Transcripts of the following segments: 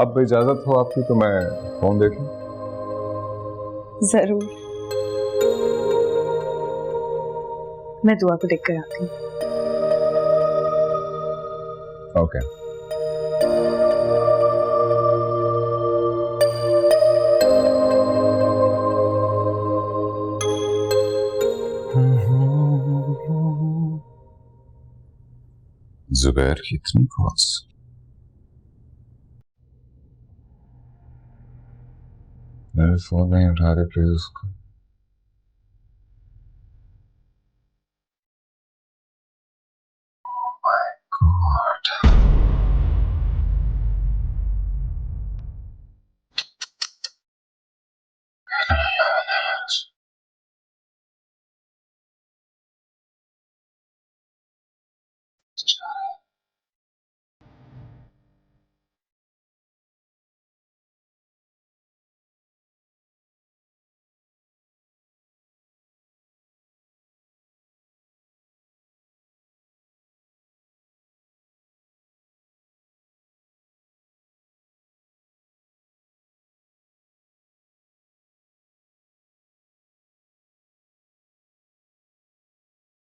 अब इजाजत हो आपकी तो मैं फोन देख लूं। जरूर, मैं दुआ को देख कर आती हूँ। ओके। जुबैर की इतनी कॉल्स, मेरे फोन नहीं उठा रहे, प्लीज उसको। गॉड,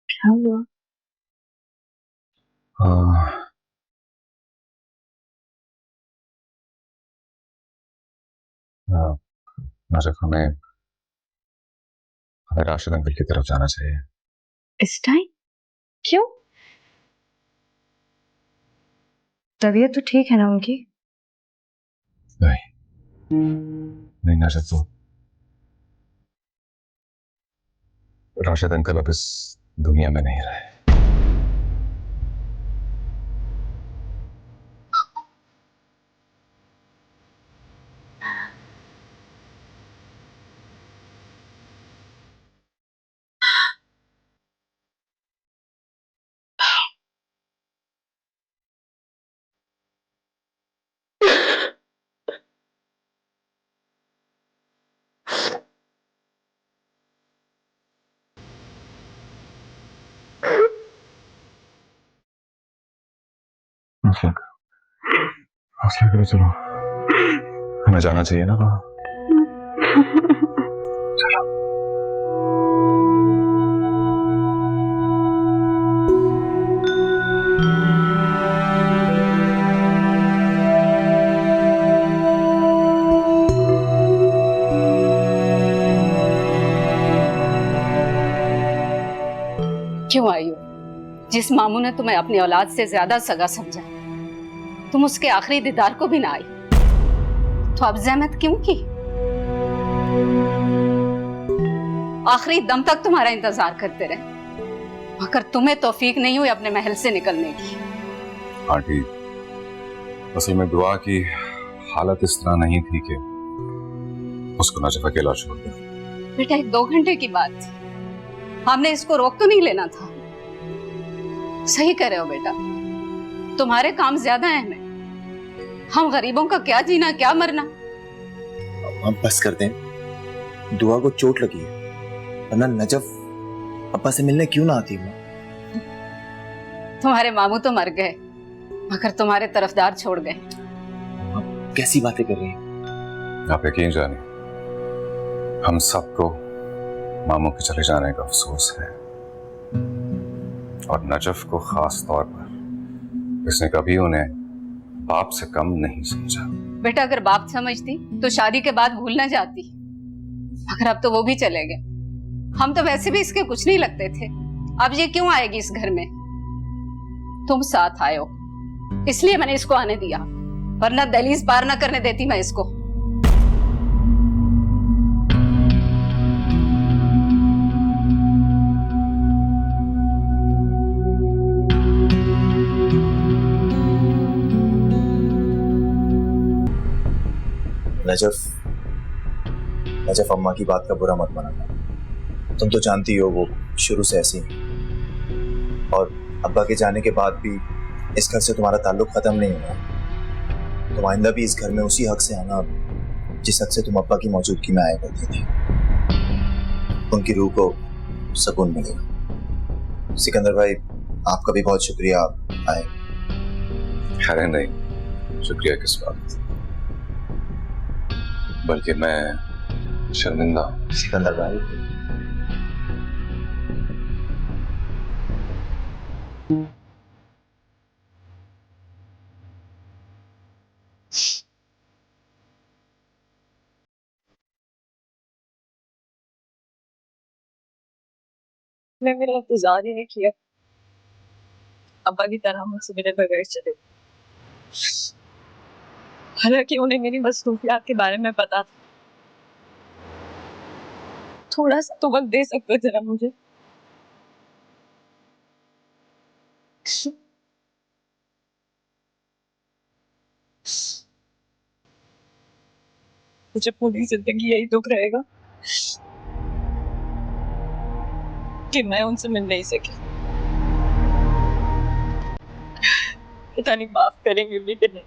क्या हुआ? नाजिफ, हमें राशिद अंकल की तरफ जाना चाहिए। इस टाइम? क्यों? तबीयत तो ठीक है ना उनकी? नहीं नाजिफ, तो राशिद अंकल अब इस दुनिया में नहीं रहे। हौसला करो, चलो, हमें जाना चाहिए ना वहाँ। क्यों आई हो? जिस मामू ने तुम्हें अपनी औलाद से ज्यादा सगा समझा, तुम उसके आखिरी दीदार को भी ना आई, तो अब ज़हमत क्यों की? आखिरी दम तक तुम्हारा इंतजार करते रहे, मगर तुम्हें तौफीक नहीं हुई अपने महल से निकलने की। आंटी, असल में दुआ की हालत इस तरह नहीं थी कि उसको नाजिफ अकेला छोड़ दे। बेटा, 1-2 घंटे की बात थी, हमने इसको रोक तो नहीं लेना था। सही कह रहे हो बेटा, तुम्हारे काम ज्यादा अहम है। हम गरीबों का क्या जीना क्या मरना। हम बस कर दें, दुआ को चोट लगी है, वरना नजफ अब्बा से मिलने क्यों ना आती माँ? तुम्हारे मामू तो मर गए, मगर तुम्हारे तरफदार छोड़ गए। कैसी बातें कर रही हैं? आप यकीन जानिए, हम सबको मामू के चले जाने का अफसोस है, और नजफ को खास तौर पर। इसने कभी उन्हें बाप से कम नहीं समझा। बेटा, अगर बाप समझती तो शादी के बाद भूल ना जाती, मगर अब तो वो भी चले गए। हम तो वैसे भी इसके कुछ नहीं लगते थे, अब ये क्यों आएगी इस घर में? तुम साथ आए हो, इसलिए मैंने इसको आने दिया, वरना दहलीज पार ना करने देती मैं इसको। नजफ अम्मा की बात का बुरा मत मानना। तुम तो जानती हो वो शुरू से ऐसी हैं, और अब्बा के जाने के बाद भी इस घर से तुम्हारा ताल्लुक खत्म नहीं हुआ। तुम आइंदा भी इस घर में उसी हक से आना जिस हक से तुम अब्बा की मौजूदगी में आया करती थी। उनकी रूह को सुकून मिलेगा। सिकंदर भाई, आपका भी बहुत शुक्रिया, आप आए। अरे नहीं, शुक्रिया किस बात। बल्कि मैं शर्मिंदा हूं। सिकंदर भाई, मैं मेरा इंतजार ही नहीं किया, अब्बा की तरह मुझसे मेरे बगैर चले। हालांकि उन्हें मेरी मसरूफियात के बारे में पता था। थोड़ा सा तो वक्त दे सकते हो जरा मुझे। मुझे पूरी जिंदगी यही दुख रहेगा कि मैं उनसे मिल नहीं सकी। पता नहीं माफ करेंगे भी कि नहीं।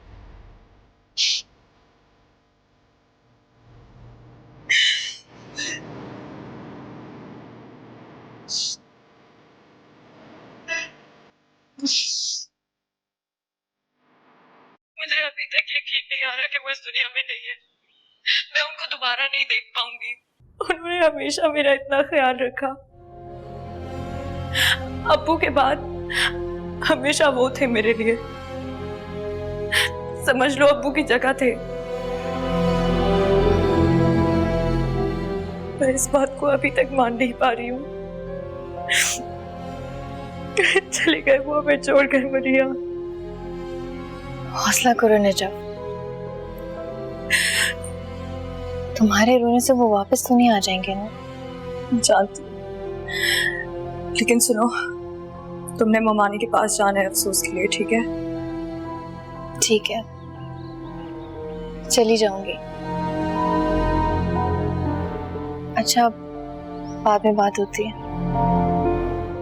मुझे अभी तक यकीन नहीं आ रहा कि वो इस दुनिया में नहीं है। मैं उनको दोबारा नहीं देख पाऊंगी। उन्होंने हमेशा मेरा इतना ख्याल रखा। अब्बू के बाद हमेशा वो थे मेरे लिए। समझ लो अब्बू की जगह थे। मैं इस बात को अभी तक मान नहीं पा रही हूँ। चले गए वो हमें छोड़कर मरिया। हौसला करो नजफ, तुम्हारे रोने से वो वापस तो नहीं आ जाएंगे ना? जानती हूँ, लेकिन सुनो, तुमने ममानी के पास जाना है अफसोस के लिए, ठीक है? ठीक है, चली जाऊंगी। अच्छा, बाद में बात होती है।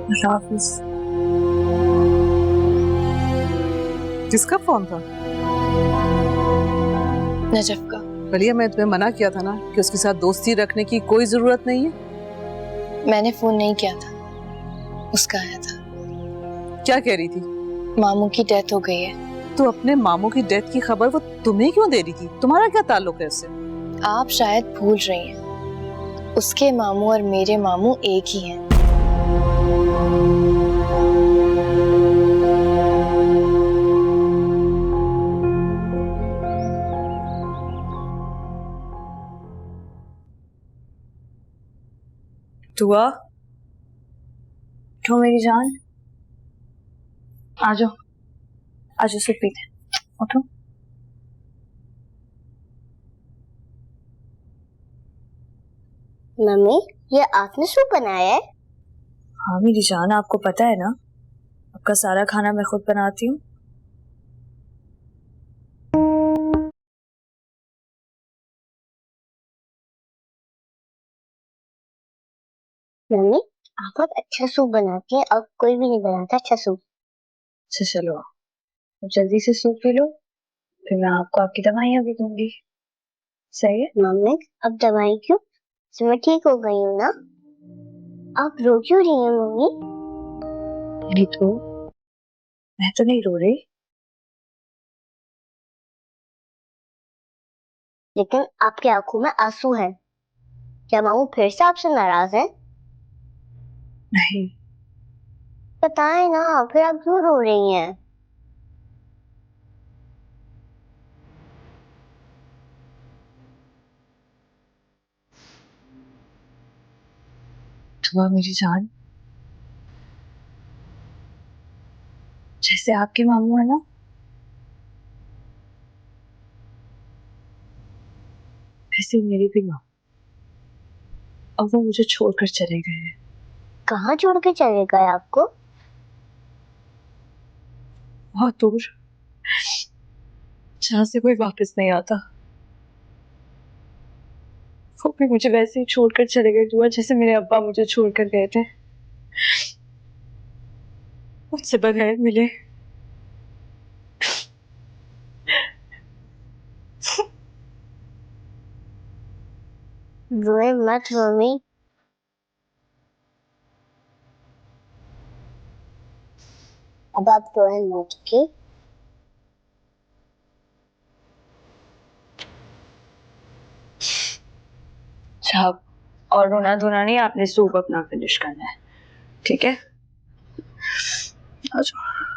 अल्लाह हाफिज। किसका फोन था? नजफ का। बलिया, मैं तुम्हें मना किया था ना कि उसके साथ दोस्ती रखने की कोई जरूरत नहीं है। मैंने फोन नहीं किया था, उसका आया था। क्या कह रही थी? मामू की डेथ हो गई है। तो अपने मामू की डेथ की खबर वो तुम्हें क्यों दे रही थी? तुम्हारा क्या ताल्लुक है उससे? आप शायद भूल रही हैं, उसके मामू और मेरे मामू एक ही हैं। दुआ, उठो मेरी जान, आ जाओ, आ जाओ, सूप पीते हैं, उठो। मम्मी, ये आपने सूप बनाया है? हाँ मेरी जान, आपको पता है ना, आपका सारा खाना मैं खुद बनाती हूँ। मम्मी, आप बहुत अच्छा सूप बनाती हैं और कोई भी नहीं बनाता अच्छा सूप। अच्छा चलो, अब जल्दी से सूप पी लो, फिर मैं आपको आपकी दवाइयाँ भी दूंगी। सही है? मम्मी, अब दवाई क्यों? मैं ठीक हो गई हूँ ना। आप रो क्यों रही हैं मम्मी? नहीं तो, मैं तो नहीं रो रही। लेकिन आपकी आंखों में आंसू हैं। क्या मामू फिर से आपसे नाराज हैं? नहीं, बताएं ना, फिर आप क्यों रो रही हैं? दुआ मेरी जान, जैसे आपके मामू है ना, वैसे मेरी भी माँ, अब वो मुझे छोड़कर चले गए हैं। कहाँ छोड़ के चले गए आपको? बहुत दूर, जहाँ से कोई वापस नहीं आता। वो भी मुझे वैसे ही छोड़कर चले गए दुआ, जैसे मेरे अब्बा मुझे छोड़कर गए थे, मुझसे बगैर मिले। रोए मत मम्मी। अब आप रोए मत, ओके? अच्छा, और रोना धोना नहीं, आपने सूप अपना फिनिश करना है, ठीक है? आ जाओ।